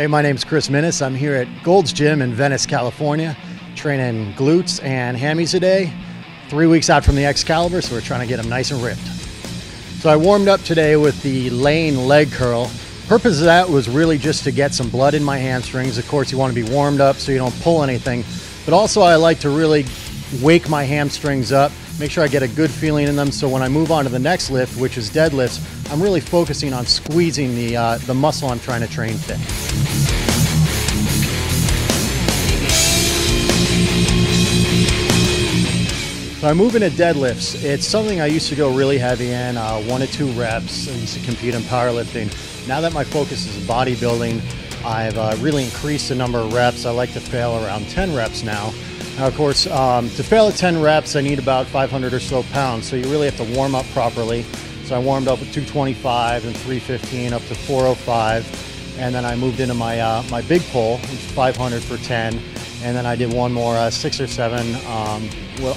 Hey, my name's Chris Minnis. I'm here at Gold's Gym in Venice, California, training glutes and hammies today. 3 weeks out from the Excalibur, so we're trying to get them nice and ripped. So I warmed up today with the laying leg curl. Purpose of that was really just to get some blood in my hamstrings. Of course, you want to be warmed up so you don't pull anything, but also I like to really wake my hamstrings up, make sure I get a good feeling in them, so when I move on to the next lift, which is deadlifts, I'm really focusing on squeezing the muscle I'm trying to train fit. So I move into deadlifts. It's something I used to go really heavy in, 1 to 2 reps. I used to compete in powerlifting. Now that my focus is bodybuilding, I've really increased the number of reps. I like to fail around 10 reps now. Now, of course, to fail at 10 reps, I need about 500 or so pounds, so you really have to warm up properly. So I warmed up with 225 and 315 up to 405, and then I moved into my big pull, which is 500 for 10, and then I did one more 6 or 7,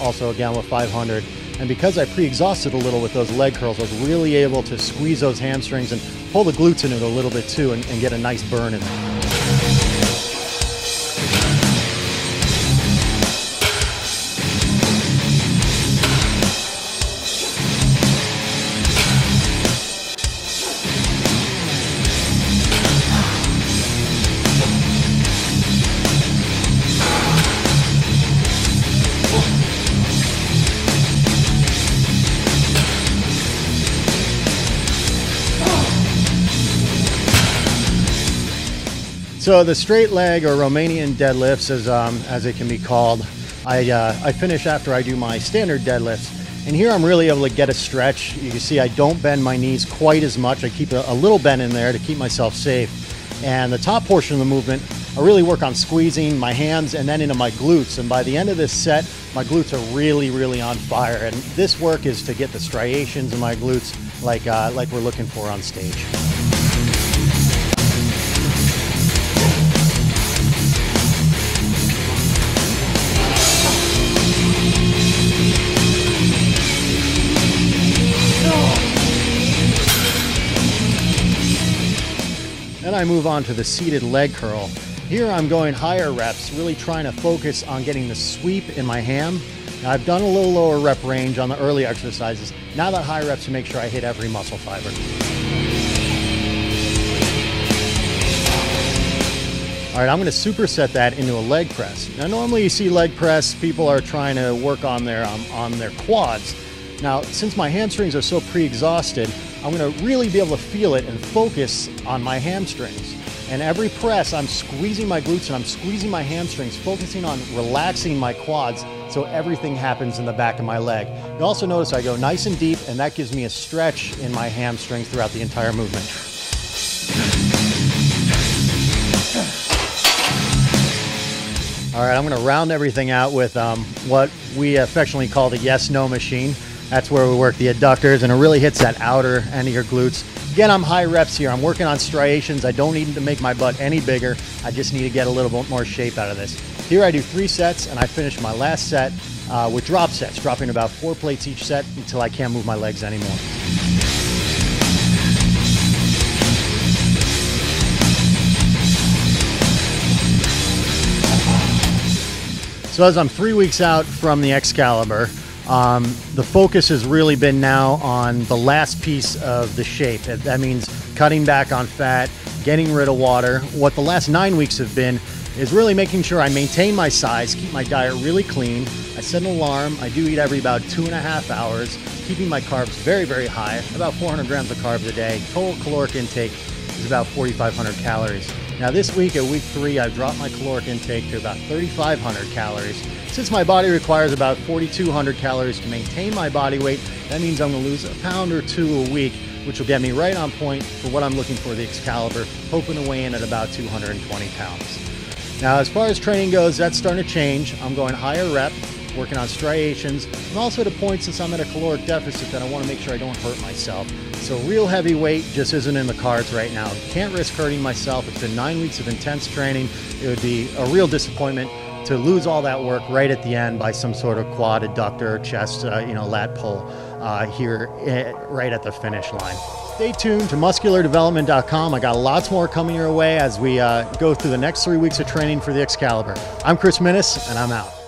also again with 500. And because I pre-exhausted a little with those leg curls, I was really able to squeeze those hamstrings and pull the glutes into it a little bit too, and get a nice burn in there. So the straight leg or Romanian deadlifts, as it can be called, I finish after I do my standard deadlifts. And here I'm really able to get a stretch. You can see I don't bend my knees quite as much. I keep a little bend in there to keep myself safe. And the top portion of the movement, I really work on squeezing my hands and then into my glutes. And by the end of this set, my glutes are really, really on fire. And this work is to get the striations in my glutes like we're looking for on stage. Then I move on to the seated leg curl. Here I'm going higher reps, really trying to focus on getting the sweep in my ham. Now I've done a little lower rep range on the early exercises. Now that high reps to make sure I hit every muscle fiber. All right, I'm going to superset that into a leg press. Now normally you see leg press, people are trying to work on their quads. Now, since my hamstrings are so pre-exhausted, I'm going to really be able to feel it and focus on my hamstrings. And every press, I'm squeezing my glutes and I'm squeezing my hamstrings, focusing on relaxing my quads so everything happens in the back of my leg. You also notice I go nice and deep, and that gives me a stretch in my hamstrings throughout the entire movement. All right, I'm going to round everything out with what we affectionately call the yes-no machine. That's where we work the adductors, and it really hits that outer end of your glutes. Again, I'm high reps here. I'm working on striations. I don't need to make my butt any bigger. I just need to get a little bit more shape out of this. Here I do 3 sets, and I finish my last set with drop sets, dropping about 4 plates each set until I can't move my legs anymore. So as I'm 3 weeks out from the Excalibur, the focus has really been now on the last piece of the shape. That means cutting back on fat, getting rid of water. What the last 9 weeks have been is really making sure I maintain my size, keep my diet really clean. I set an alarm. I do eat every about 2.5 hours, keeping my carbs very, very high, about 400 grams of carbs a day. Total caloric intake is about 4,500 calories. Now this week, at week 3, I've dropped my caloric intake to about 3,500 calories. Since my body requires about 4,200 calories to maintain my body weight, that means I'm going to lose a pound or 2 a week, which will get me right on point for what I'm looking for the Excalibur, hoping to weigh in at about 220 pounds. Now, as far as training goes, that's starting to change. I'm going higher rep, working on striations, and also at a point, since I'm at a caloric deficit, that I want to make sure I don't hurt myself. So real heavy weight just isn't in the cards right now. Can't risk hurting myself. It's been 9 weeks of intense training. It would be a real disappointment to lose all that work right at the end by some sort of quad adductor, chest, lat pull. here right at the finish line. Stay tuned to musculardevelopment.com. I got lots more coming your way as we go through the next 3 weeks of training for the Excalibur. I'm Chris Minnis, and I'm out.